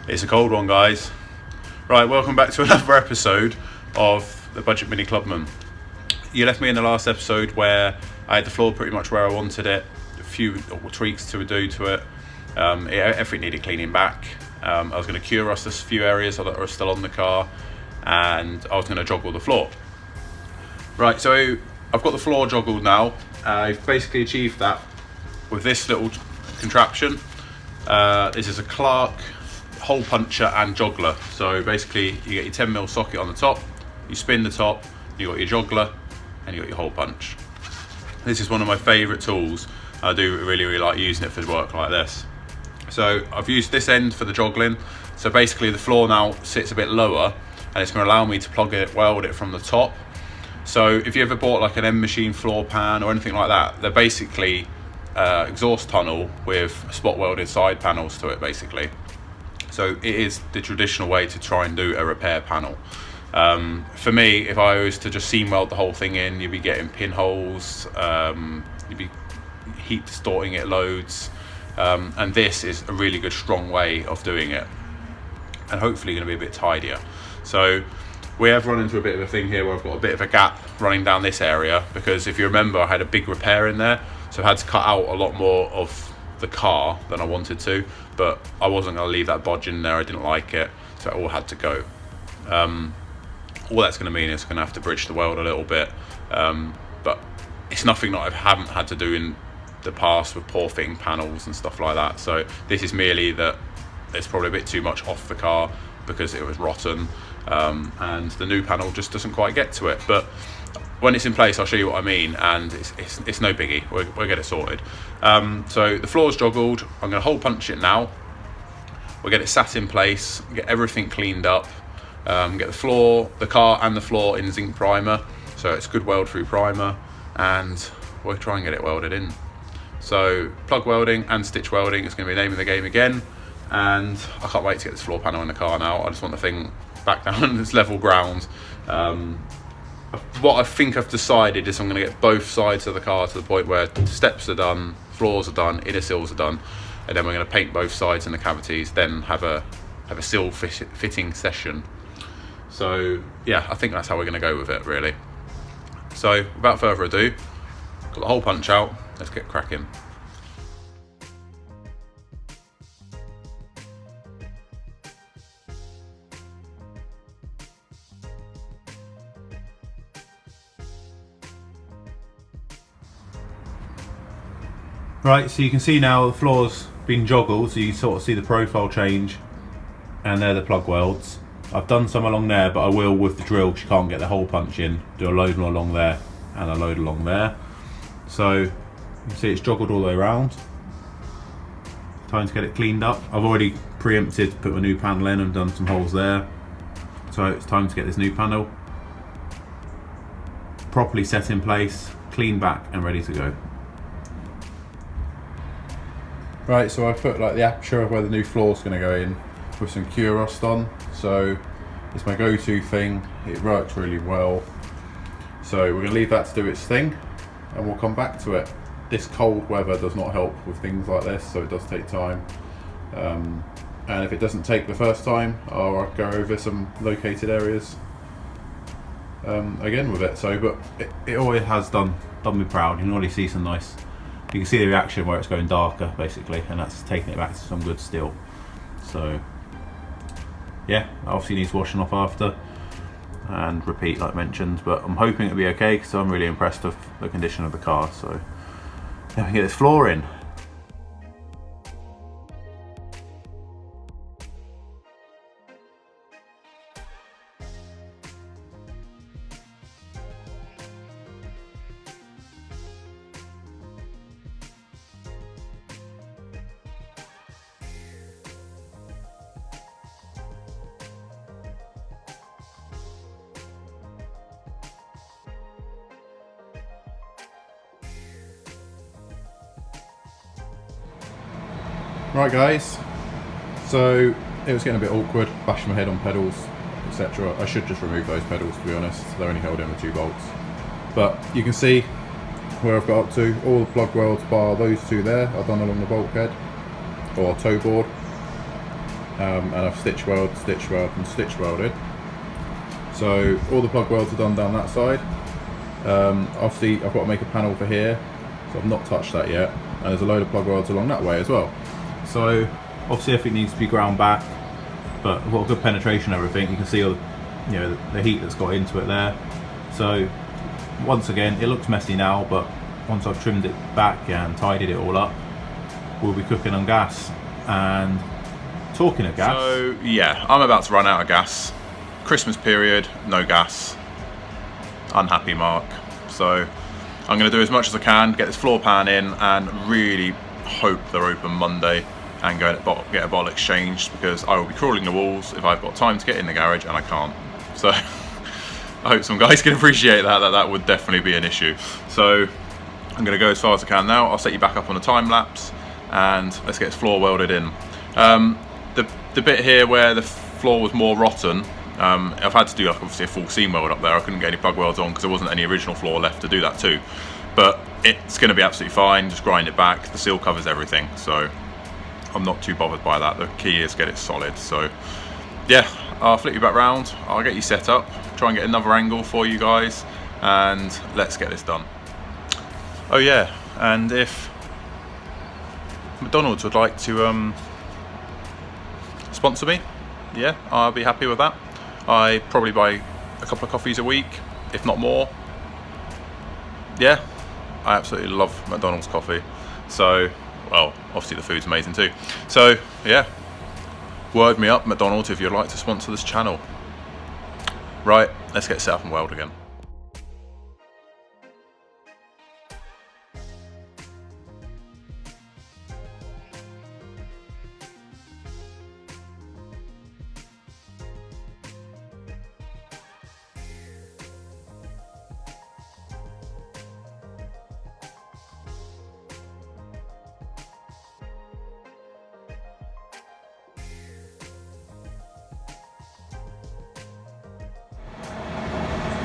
It's a cold one, guys. Right, welcome back to another episode of the Budget Mini Clubman. You left me in the last episode where I had the floor pretty much where I wanted it. A few tweaks to do to it. Everything needed cleaning back. I was going to cure rust a few areas that are still on the car, and I was going to joggle the floor. Right, so I've got the floor joggled now. I've basically achieved that with this little contraption. This is a Clarke hole puncher and juggler. So basically you get your 10mm socket on the top, you spin the top, you got your juggler, and you got your hole punch. This is one of my favourite tools. I do really like using it for work like this. So I've used this end for the joggling. So basically the floor now sits a bit lower, and it's going to allow me to weld it from the top. So if you ever bought like an M machine floor pan or anything like that, they're basically exhaust tunnel with spot welded side panels to it basically. So it is the traditional way to try and do a repair panel. For me, if I was to just seam weld the whole thing in, you'd be getting pinholes, you'd be heat distorting it loads, and this is a really good strong way of doing it, and hopefully going to be a bit tidier. So we have run into a bit of a thing here where I've got a bit of a gap running down this area, because if you remember I had a big repair in there, so I had to cut out a lot more of the car than I wanted to, but I wasn't going to leave that bodge in there. I didn't like it, so it all had to go. All that's going to mean is going to have to bridge the weld a little bit, but it's nothing that I haven't had to do in the past with poor fitting panels and stuff like that. So this is merely that it's probably a bit too much off the car because it was rotten, and the new panel just doesn't quite get to it. But when it's in place, I'll show you what I mean, and it's no biggie. We'll get it sorted. So the floor's joggled. I'm going to hole punch it now. We'll get it sat in place, get everything cleaned up, get the car and the floor in zinc primer, so it's good weld through primer, and we'll try and get it welded in. So plug welding and stitch welding is going to be the name of the game again, and I can't wait to get this floor panel in the car now. I just want the thing back down on this level ground. What I think I've decided is I'm going to get both sides of the car to the point where steps are done, floors are done, inner sills are done, and then we're going to paint both sides in the cavities, then have a sill fitting session. So yeah, I think that's how we're going to go with it really. So without further ado, got the hole punch out, let's get cracking. Right, so you can see now the floor's been joggled, so you sort of see the profile change, and they're the plug welds. I've done some along there, but I will with the drill because you can't get the hole punch in. Do a load along there and a load along there. So you can see it's joggled all the way around. Time to get it cleaned up. I've already preempted, put a new panel in and done some holes there. So it's time to get this new panel properly set in place, cleaned back and ready to go. Right, so I've put like the aperture of where the new floor's going to go in with some cure rust on. So it's my go-to thing. It works really well. So we're going to leave that to do its thing, and we'll come back to it. This cold weather does not help with things like this, so it does take time. And if it doesn't take the first time, I'll go over some located areas again with it. So, but it always has done me proud. You can already see some nice. You can see the reaction where it's going darker basically, and that's taking it back to some good steel. So yeah, obviously needs washing off after and repeat like mentioned, but I'm hoping it'll be okay because I'm really impressed with the condition of the car. So yeah, we can get this floor in. Right guys, so it was getting a bit awkward, bashing my head on pedals, etc. I should just remove those pedals, to be honest. They're only held in with 2 bolts. But you can see where I've got up to. All the plug welds bar those 2 there are done along the bulkhead or toe board. and I've stitch welded and stitch welded. So all the plug welds are done down that side. Obviously I've got to make a panel for here, so I've not touched that yet, and there's a load of plug welds along that way as well. So obviously everything needs to be ground back, but I've got a good penetration of everything. You can see all the heat that's got into it there. So once again, it looks messy now, but once I've trimmed it back and tidied it all up, we'll be cooking on gas. And talking of gas, so yeah, I'm about to run out of gas. Christmas period, no gas. Unhappy Mark. So I'm going to do as much as I can, get this floor pan in, and really hope they're open Monday and go and get a bottle exchanged, because I will be crawling the walls if I've got time to get in the garage, and I can't. So I hope some guys can appreciate that would definitely be an issue. So I'm going to go as far as I can now. I'll set you back up on a time lapse, and let's get this floor welded in. The bit here where the floor was more rotten, I've had to do obviously a full seam weld up there. I couldn't get any plug welds on because there wasn't any original floor left to do that too. But it's going to be absolutely fine. Just grind it back. The seal covers everything, so I'm not too bothered by that. The key is get it solid. So yeah, I'll flip you back round. I'll get you set up. Try and get another angle for you guys, and let's get this done. Oh yeah, and if McDonald's would like to sponsor me, yeah, I'll be happy with that. I probably buy a couple of coffees a week, if not more. Yeah, I absolutely love McDonald's coffee. So, well, obviously the food's amazing too. So, yeah, word me up, McDonald's, if you'd like to sponsor this channel. Right, let's get set up and weld again.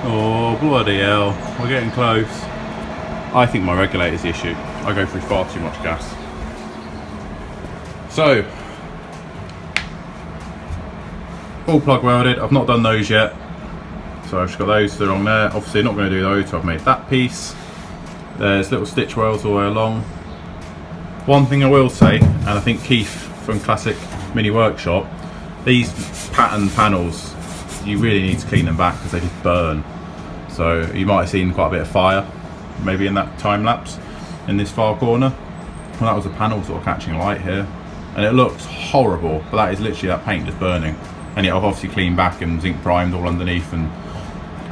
Oh bloody hell, we're getting close. I think my regulator's the issue. I go through far too much gas. So, all plug welded. I've not done those yet, so I've just got those along there. Obviously not going to do those, so I've made that piece. There's little stitch welds all the way along. One thing I will say, and I think Keith from Classic Mini Workshop, these pattern panels, you really need to clean them back because they just burn. So you might have seen quite a bit of fire maybe in that time lapse in this far corner. Well, that was a panel sort of catching light here, and it looks horrible, but that is literally that paint just burning. And yet I've obviously cleaned back and zinc primed all underneath and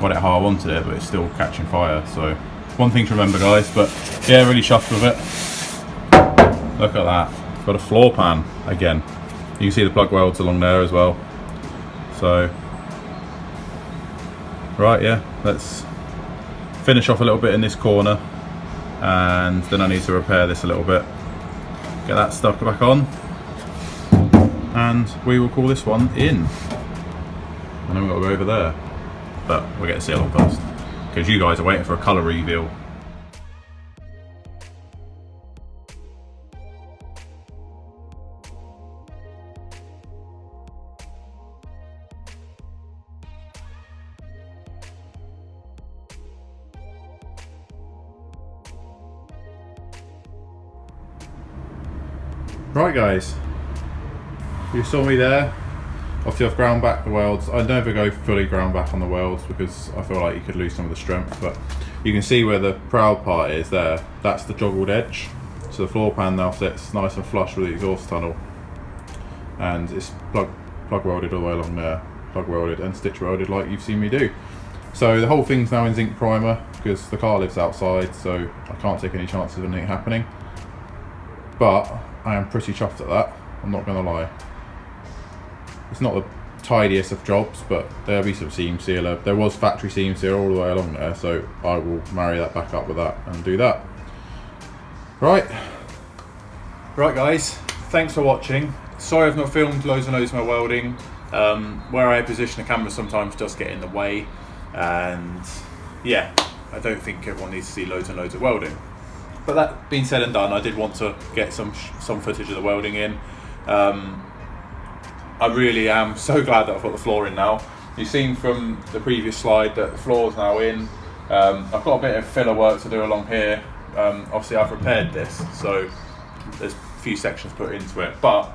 got it how I wanted it, but it's still catching fire. So one thing to remember, guys. But yeah, really chuffed with it. Look at that, got a floor pan again. You can see the plug welds along there as well. So right, yeah, let's finish off a little bit in this corner, and then I need to repair this a little bit, get that stuck back on, and we will call this one in. And then we've got to go over there, but we'll get the seal on first because you guys are waiting for a colour reveal. Right guys, you saw me there. Obviously I've ground back the welds. I never go fully ground back on the welds because I feel like you could lose some of the strength, but you can see where the proud part is there. That's the joggled edge. So the floor pan now sits nice and flush with the exhaust tunnel, and it's plug welded all the way along there. Plug welded and stitch welded like you've seen me do. So the whole thing's now in zinc primer because the car lives outside, so I can't take any chances of anything happening. But I am pretty chuffed at that, I'm not going to lie. It's not the tidiest of jobs, but there'll be some seam sealer. There was factory seam sealer all the way along there, so I will marry that back up with that and do that. Right guys, thanks for watching. Sorry I've not filmed loads and loads of my welding. Where I position the camera sometimes just get in the way, and yeah, I don't think everyone needs to see loads and loads of welding. But that being said and done, I did want to get some footage of the welding in. I really am so glad that I've got the floor in now. You've seen from the previous slide that the floor's now in. I've got a bit of filler work to do along here. Obviously I've repaired this, so there's a few sections put into it, but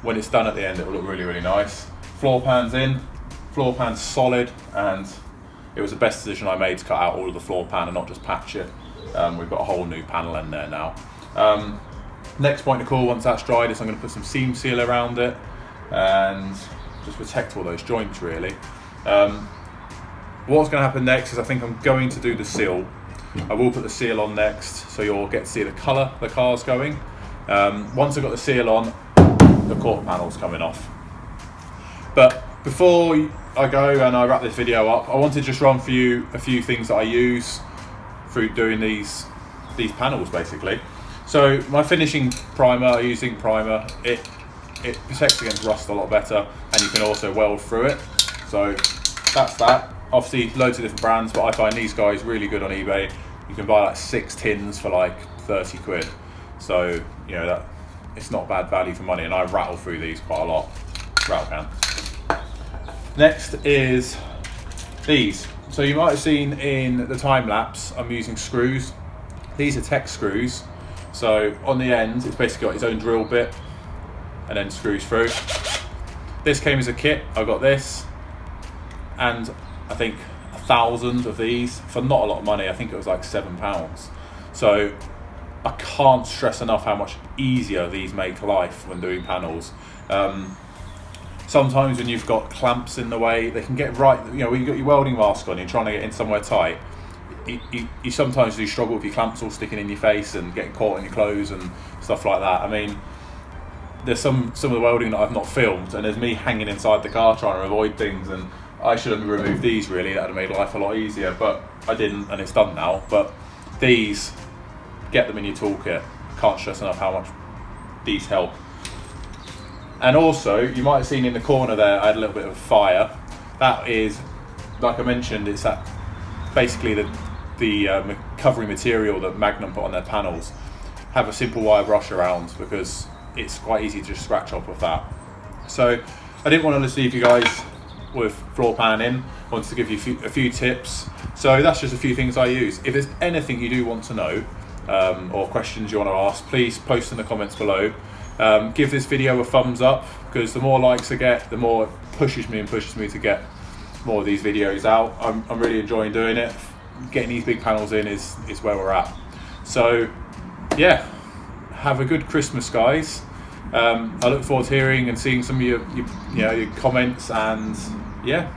when it's done at the end it will look really, really nice. Floor pan's in, floor pan's solid, and it was the best decision I made to cut out all of the floor pan and not just patch it. We've got a whole new panel in there now. Next point of call once that's dried is I'm going to put some seam seal around it and just protect all those joints really. What's going to happen next is I think I'm going to do the seal. I will put the seal on next, so you'll get to see the colour the car's going. Once I've got the seal on, the quarter panel's coming off. But before I go and I wrap this video up, I want to just run for you a few things that I use through doing these panels basically. So my finishing primer, using primer, it protects against rust a lot better, and you can also weld through it. So that's that. Obviously loads of different brands, but I find these guys really good on eBay. You can buy like 6 tins for like 30 quid. So, you know, that it's not bad value for money, and I rattle through these quite a lot. Rattle can. Next is these. So you might have seen in the time lapse, I'm using screws. These are Tech screws. So on the end, it's basically got its own drill bit and then screws through. This came as a kit. I got this, and I think 1,000 of these for not a lot of money. I think it was like £7. So I can't stress enough how much easier these make life when doing panels. Sometimes when you've got clamps in the way, they can get right, you know, when you've got your welding mask on, you're trying to get in somewhere tight, you sometimes do struggle with your clamps all sticking in your face and getting caught in your clothes and stuff like that. I mean, there's some of the welding that I've not filmed, and there's me hanging inside the car trying to avoid things, and I should have removed these really. That would have made life a lot easier, but I didn't, and it's done now. But these, get them in your toolkit. Can't stress enough how much these help. And also, you might have seen in the corner there, I had a little bit of fire. That is, like I mentioned, it's that basically the covering material that Magnum put on their panels. Have a simple wire brush around, because it's quite easy to just scratch off with that. So I didn't want to just leave you guys with floor pan in. I wanted to give you a few tips. So that's just a few things I use. If there's anything you do want to know, or questions you want to ask, please post in the comments below. Give this video a thumbs up, because the more likes I get, the more it pushes me to get more of these videos out. I'm really enjoying doing it. Getting these big panels in is where we're at. So yeah, have a good Christmas, guys. I look forward to hearing and seeing some of your comments, and yeah,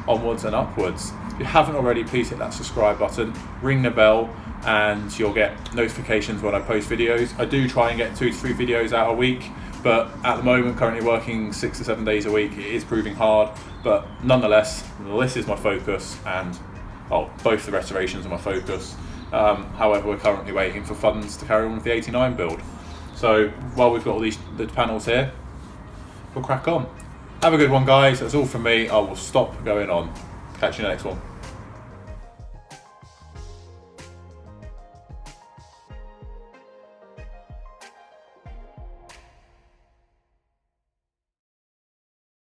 onwards and upwards. If you haven't already, please hit that subscribe button, ring the bell, and you'll get notifications when I post videos. I do try and get 2 to 3 videos out a week, but at the moment, currently working 6 to 7 days a week, it is proving hard. But nonetheless, this is my focus, and both the restorations are my focus. However, we're currently waiting for funds to carry on with the 89 build. So while we've got all the panels here, we'll crack on. Have a good one, guys. That's all from me. I will stop going on. Catch you in the next one.